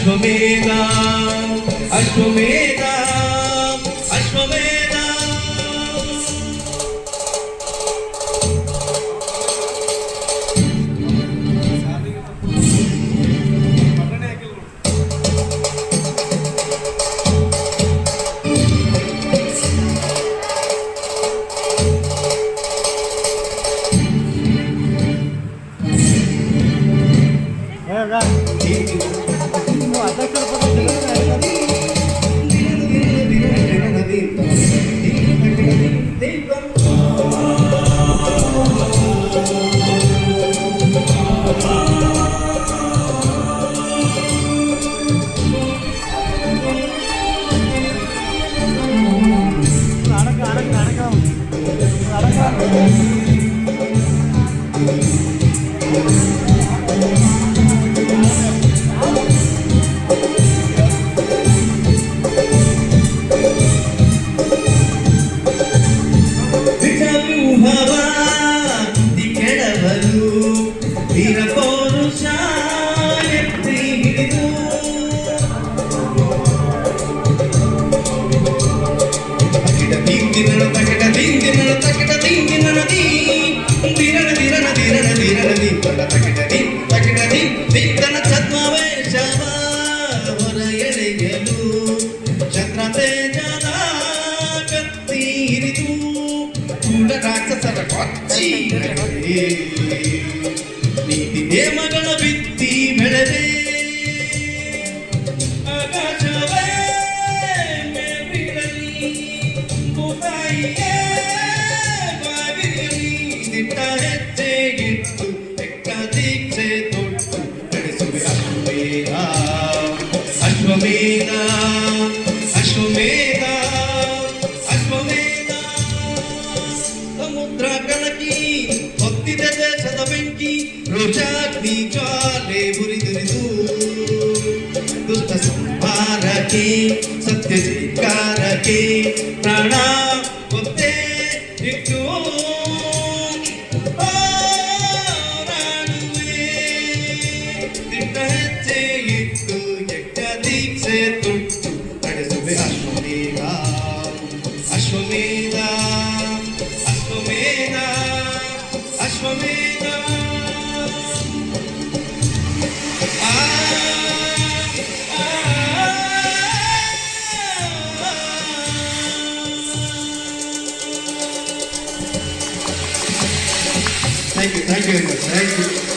ಅಶ್ವಮೇಧ ಅಶ್ವಮೇಧ ಅಶ್ವಮೇಧ. ನೀತಿ ನೇಮಗಳ ಬಿತ್ತಿ ಬೆಳೆದೆ ಆಕಾಶವೇ ಮೇಬಿರಲಿ ಭೂತಾಯಿಯೇ ಬಾವಿರಲಿ ದಿಟ್ಟ ಹೆಜ್ಜೆ ಇಟ್ಟು ಬೆಕ್ಕ ದೀಕ್ಷೆ ತೊಟ್ಟು ನಡೆಸುವೆ ಅಶ್ವಮೇಧ ಅಶ್ವಮೇಧ ಅಶ್ವಮೇಧ ಅಶ್ವಮೇಧ. ಸಮುದ್ರ ಕಲಕಿ ಹೊತ್ತಿದ ದೇಶದ ಬೆಂಕಿ ರೋಷಾಗ್ನಿ ಜ್ವಾಲೆ ಉರಿದುರಿದು ದುಷ್ಟ ಸಂಹಾರಕ್ಕೆ ಸತ್ಯ ಧಿಕ್ಕಾರಕ್ಕೆ ಪ್ರಾಣ ಒತ್ತೆ ಇಟ್ಟು ಹೋರಾಡುವೆ. ದಿಟ್ಟ ಹೆಜ್ಜೆ ಇಟ್ಟು ಯಜ್ಞ ದೀಕ್ಷೆ ತೊಟ್ಟು ನಡೆಸುವೆ ಅಶ್ವಮೇಧ ಅಶ್ವಮೇಧ ಅಶ್ವಮೇಧ ಅಶ್ವಮೇಧ. Thank you very much. Thank you.